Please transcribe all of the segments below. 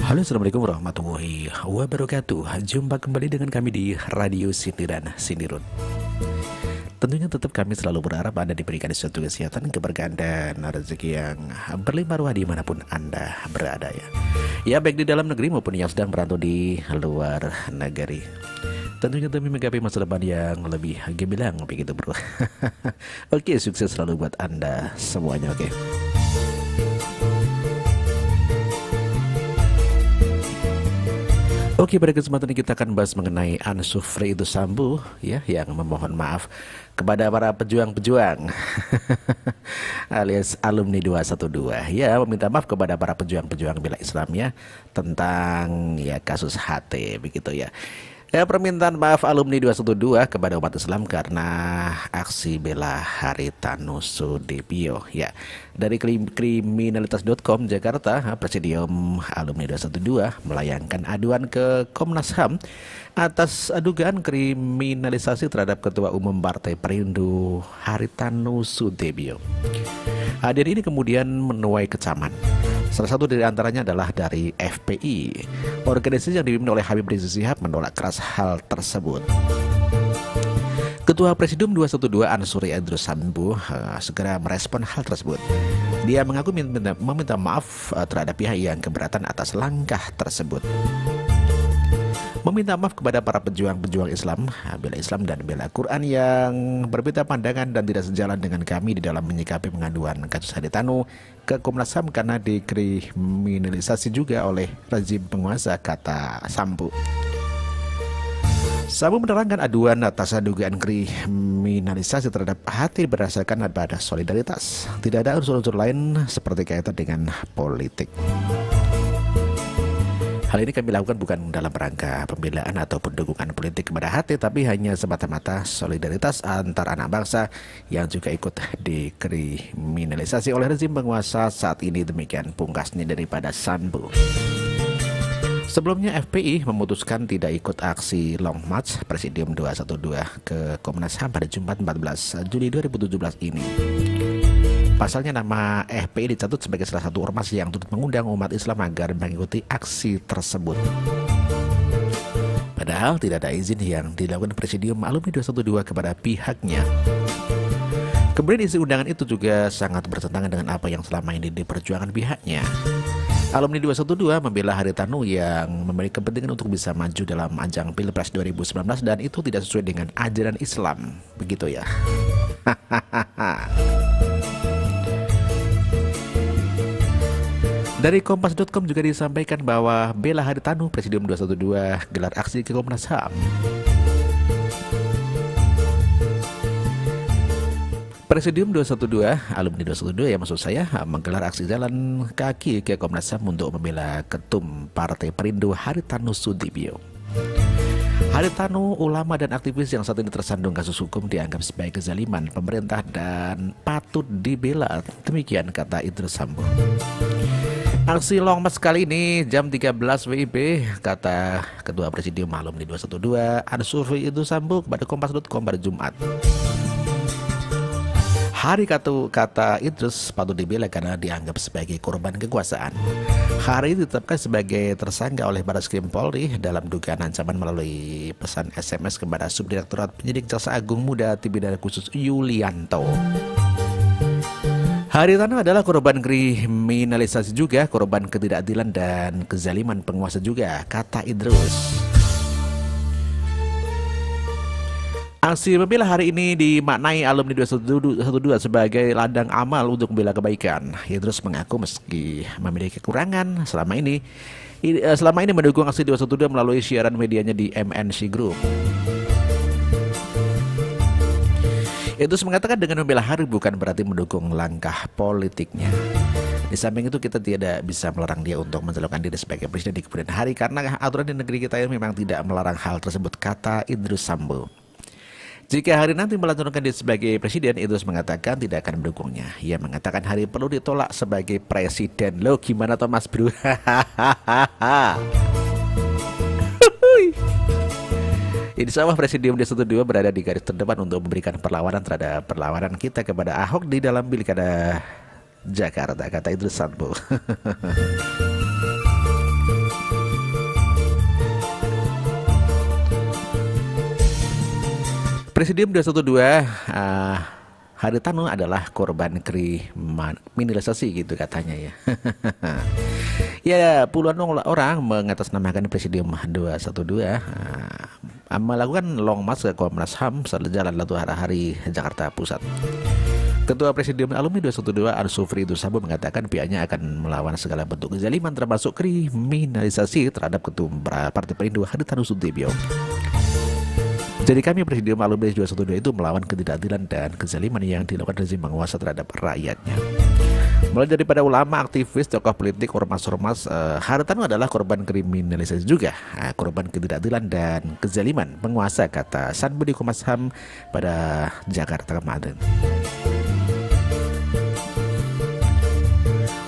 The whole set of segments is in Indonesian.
Halo, assalamualaikum warahmatullahi wabarakatuh. Jumpa kembali dengan kami di Radio Sindiran Sindirun. Tentunya tetap kami selalu berharap Anda diberikan suatu kesehatan, keberkahan, dan rezeki yang berlimpah ruah dimanapun Anda berada ya. Ya, baik di dalam negeri maupun yang sedang merantau di luar negeri. Tentunya demi menggapai masa depan yang lebih gemilang begitu bro. Oke, sukses selalu buat Anda semuanya. Oke. Oke, pada kesempatan ini kita akan bahas mengenai Ansu Freidu Sambo ya, yang memohon maaf kepada para pejuang-pejuang alias alumni 212 ya, meminta maaf kepada para pejuang-pejuang bela Islamnya tentang ya kasus HT begitu ya. Ya, permintaan maaf alumni 212 kepada umat Islam karena aksi bela Haritanu Sudibyo ya. Dari kriminalitas.com Jakarta, Presidium Alumni 212 melayangkan aduan ke Komnas HAM atas dugaan kriminalisasi terhadap Ketua Umum Partai Perindo Haritanu Sudibyo. Hadir ini kemudian menuai kecaman. Salah satu dari antaranya adalah dari FPI. Organisasi yang dipimpin oleh Habib Rizik Syihab menolak keras hal tersebut. Ketua Presidium 212 Ansuri Idrus Sambo segera merespon hal tersebut. Dia mengaku meminta maaf terhadap pihak yang keberatan atas langkah tersebut. Meminta maaf kepada para pejuang-pejuang Islam, bela Islam dan bela Quran yang berbeda pandangan dan tidak sejalan dengan kami di dalam menyikapi pengaduan kasus Haritanu ke Komnas HAM karena dikriminalisasi juga oleh rezim penguasa, kata Sambo. Sambo menerangkan aduan atas dugaan kriminalisasi terhadap HT berdasarkan pada solidaritas. Tidak ada unsur-unsur lain seperti kaitan dengan politik. Hal ini kami lakukan bukan dalam rangka pembelaan ataupun dukungan politik kepada HT, tapi hanya semata-mata solidaritas antar anak bangsa yang juga ikut dikriminalisasi oleh rezim penguasa saat ini. Demikian pungkasnya daripada Sambo. Sebelumnya FPI memutuskan tidak ikut aksi Long March Presidium 212 ke Komnas HAM pada Jumat 14 Juli 2017 ini. Pasalnya nama FPI dicatut sebagai salah satu ormas yang turut mengundang umat Islam agar mengikuti aksi tersebut. Padahal tidak ada izin yang dilakukan Presidium Alumni 212 kepada pihaknya. Kemudian isi undangan itu juga sangat bertentangan dengan apa yang selama ini diperjuangkan pihaknya. Alumni 212 membela Haritanu yang memiliki kepentingan untuk bisa maju dalam ajang Pilpres 2019 dan itu tidak sesuai dengan ajaran Islam. Begitu ya. Dari Kompas.com juga disampaikan bahwa bela Haritanu Presidium 212 gelar aksi ke Komnas HAM. Presidium 212, alumni 212 ya maksud saya, menggelar aksi jalan kaki ke Komnas HAM untuk membela Ketum Partai Perindo Haritanu Sudibyo. Haritanu, ulama dan aktivis yang saat ini tersandung kasus hukum, dianggap sebagai kezaliman pemerintah dan patut dibela. Demikian kata Idrus Sambo. Aksi Long March kali ini jam 13 WIB, kata Ketua Presidium Alumni 212 Ansuri Idrus Sambo kepada Kompas.com pada Jumat. Hari kata Idrus patut dibela karena dianggap sebagai korban kekuasaan. Hari ini ditetapkan sebagai tersangka oleh Barreskrim Polri dalam dugaan ancaman melalui pesan SMS kepada Subdirektorat Penyidik Jaksa Agung Muda Pidana Khusus Yulianto. Haritanu adalah korban kriminalisasi juga, korban ketidakadilan dan kezaliman penguasa juga, kata Idrus. Aksi membela hari ini dimaknai alumni 212 sebagai ladang amal untuk membela kebaikan. Idrus mengaku meski memiliki kekurangan selama ini mendukung aksi 212 melalui siaran medianya di MNC Group. Idrus mengatakan dengan membela hari bukan berarti mendukung langkah politiknya. Di samping itu kita tidak bisa melarang dia untuk mencalonkan diri sebagai presiden di kemudian hari karena aturan di negeri kita ini memang tidak melarang hal tersebut, kata Idrus Sambo. Jika Hari nanti melancarkan dia sebagai presiden, Idrus mengatakan tidak akan mendukungnya. Ia mengatakan Hari perlu ditolak sebagai presiden. Lo gimana Thomas bro? Insya Allah Presidium D12 berada di garis terdepan untuk memberikan perlawanan terhadap perlawanan kita kepada Ahok di dalam pilkada Jakarta, kata Idrus Sambo. Presidium 212 Haritanu adalah korban kriminalisasi gitu katanya ya. Ya, puluhan orang mengatasnamakan Presidium 212 melakukan long march ke Komnas HAM Jalan Latu Harahari, Jakarta Pusat. Ketua Presidium Alumni 212 Ansufri Sambo mengatakan pihaknya akan melawan segala bentuk kezaliman termasuk kriminalisasi terhadap Ketua Partai Perindo Haritanu Sudibyo. Jadi kami Presidium Alumni 212 itu melawan ketidakadilan dan kezaliman yang dilakukan rezim penguasa terhadap rakyatnya. Mulai daripada ulama, aktivis, tokoh politik, ormas-ormas, Haritanu adalah korban kriminalisasi juga, korban ketidakadilan dan kezaliman penguasa, kata Sanbo di Komnas HAM pada Jakarta kemarin.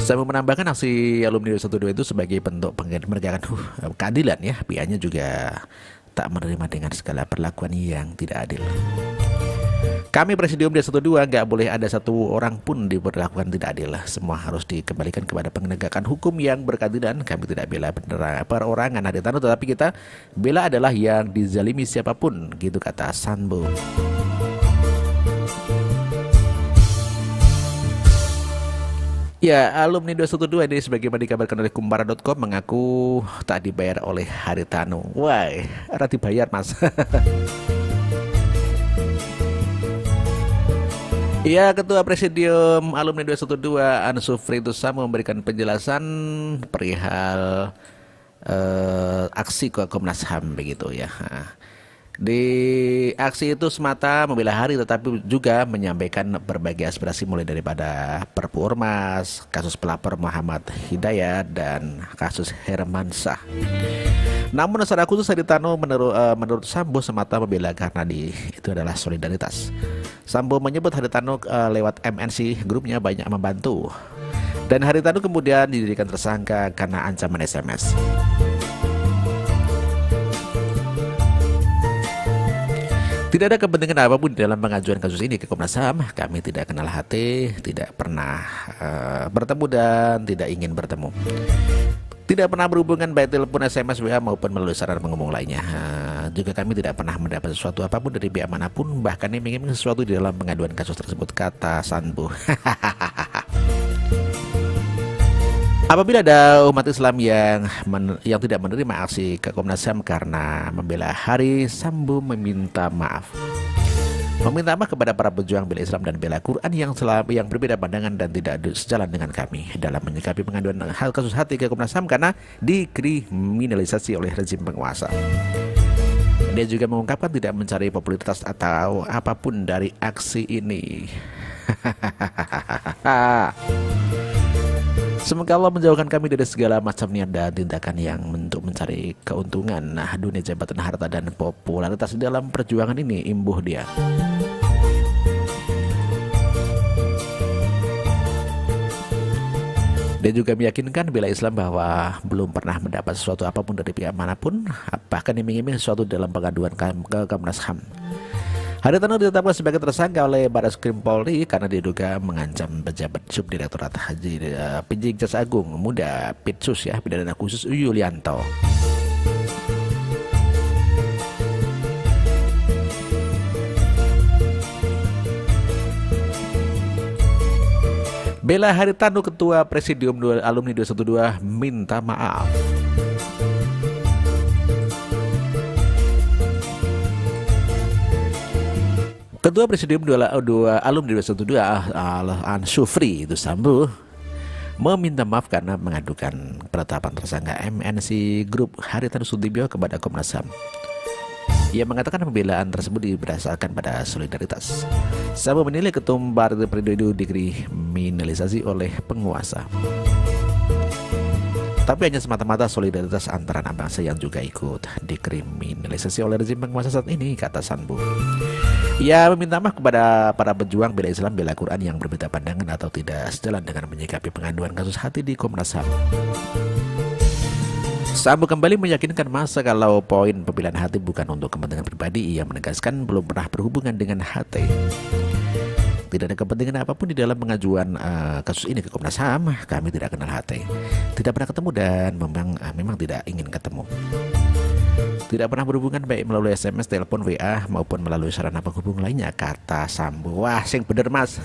Saya menambahkan aksi alumni 212 itu sebagai bentuk penegakan keadilan ya, pihaknya juga tak menerima dengan segala perlakuan yang tidak adil. Kami Presidium D12 nggak boleh ada satu orang pun diperlakukan tidak adil. Semua harus dikembalikan kepada penegakan hukum yang berkeadilan. Kami tidak bela perorangan Haritanu, tetapi kita bela adalah yang dizalimi siapapun, gitu kata Sambo. Ya, alumni 212 ini sebagaimana dikabarkan oleh Kumbara.com mengaku tak dibayar oleh Haritanu. Wah, ora dibayar mas. Ya, Ketua Presidium Alumni 212 Ansufri Sambo memberikan penjelasan perihal aksi ke Komnas HAM begitu ya. Di aksi itu semata membela Hari, tetapi juga menyampaikan berbagai aspirasi mulai daripada Perpu Ormas, kasus pelapor Muhammad Hidayat, dan kasus Hermansyah. Namun secara khusus Haritanu menurut Sambo semata membela karena itu adalah solidaritas. Sambo menyebut Haritanu lewat MNC grupnya banyak membantu, dan Haritanu kemudian didirikan tersangka karena ancaman SMS. Tidak ada kepentingan apapun dalam pengajuan kasus ini ke Komnas HAM. Kami tidak kenal hati, tidak pernah bertemu dan tidak ingin bertemu. Tidak pernah berhubungan baik telepon, SMS, WA maupun melalui sarana penghubung lainnya. Juga kami tidak pernah mendapat sesuatu apapun dari pihak manapun, bahkan iming-iming sesuatu di dalam pengaduan kasus tersebut, kata Sambo. Apabila ada umat Islam yang tidak menerima aksi ke Komnas HAM karena membela Hari, Sambo meminta maaf. Meminta maaf kepada para pejuang bela Islam dan bela Quran yang berbeda pandangan dan tidak sejalan dengan kami dalam menyikapi pengaduan hal kasus hati ke Komnas HAM karena dikriminalisasi oleh rezim penguasa. Dia juga mengungkapkan tidak mencari popularitas atau apapun dari aksi ini. Semoga Allah menjauhkan kami dari segala macam niat dan tindakan yang untuk mencari keuntungan dunia, jabatan, harta, dan popularitas dalam perjuangan ini, imbuh dia. Dia juga meyakinkan bela Islam bahwa belum pernah mendapat sesuatu apapun dari pihak manapun, bahkan iming-iming sesuatu dalam pengaduan ke Komnas HAM. Haritanu ditetapkan sebagai tersangka oleh Barreskrim Polri karena diduga mengancam pejabat Subdirektorat Haji Penyidik Jaksa Agung Muda Pitsus ya, pidana khusus Yulianto. Bela Haritanu, Ketua Presidium Alumni 212 minta maaf. Ketua Presidium Alumni 212 Ansufri Sambo meminta maaf karena mengadukan penetapan tersangka MNC Group Haritanu Sudibyo kepada Komnas HAM. Ia mengatakan pembelaan tersebut berdasarkan pada solidaritas. Sambo menilai Ketum Partai Perindo dikriminalisasi oleh penguasa, tapi hanya semata-mata solidaritas antara anak bangsa yang juga ikut dikriminalisasi oleh rezim penguasa saat ini, kata Sambo. Ia meminta maaf kepada para pejuang bela Islam bela Quran yang berbeda pandangan atau tidak sejalan dengan menyikapi pengaduan kasus hati di Komnas HAM. Sambo kembali meyakinkan masa kalau poin pemilihan Hatip bukan untuk kepentingan pribadi. Ia menegaskan belum pernah berhubungan dengan HT. Tidak ada kepentingan apapun di dalam pengajuan kasus ini ke Komnas HAM. Kami tidak kenal HT, tidak pernah ketemu dan memang tidak ingin ketemu. Tidak pernah berhubungan baik melalui SMS, telepon, WA maupun melalui sarana penghubung lainnya, kata Sambo. Wah, sing bener mas.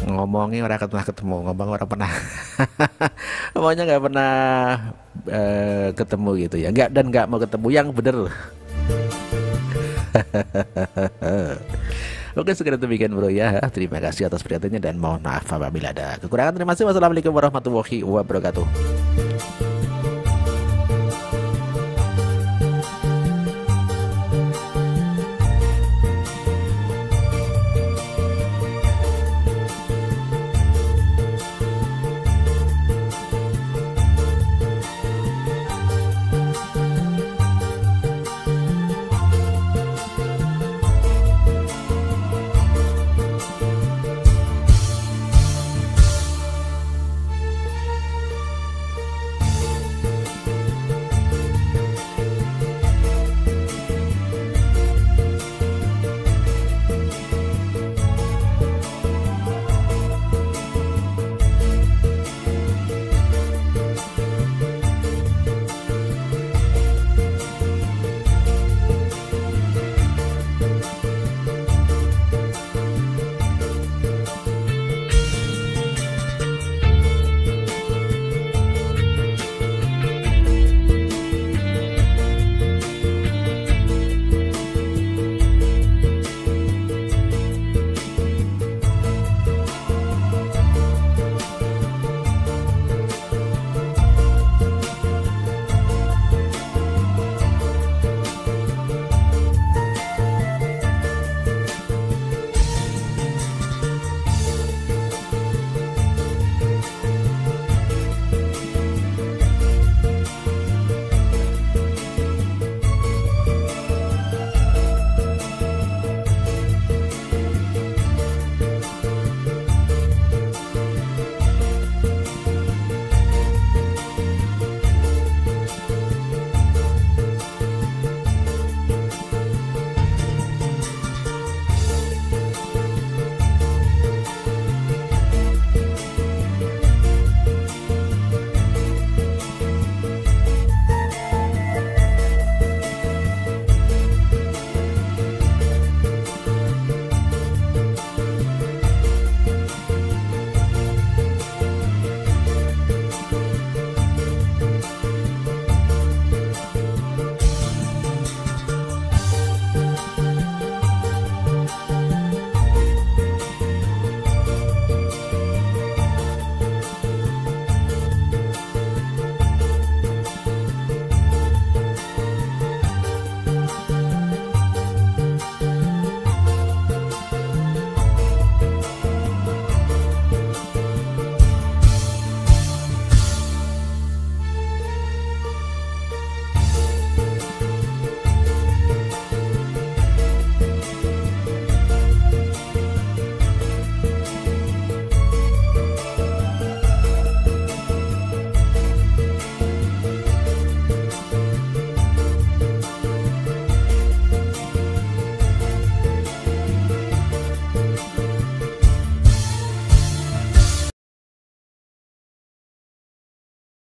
Ngomongnya orang ketemu, ngomong orang pernah ngomongnya nggak pernah ketemu gitu ya, nggak mau ketemu yang bener. Oke, sekian demikian bro ya. Terima kasih atas perhatiannya dan mohon maaf apabila ada kekurangan. Terima kasih. Wassalamualaikum warahmatullahi wabarakatuh.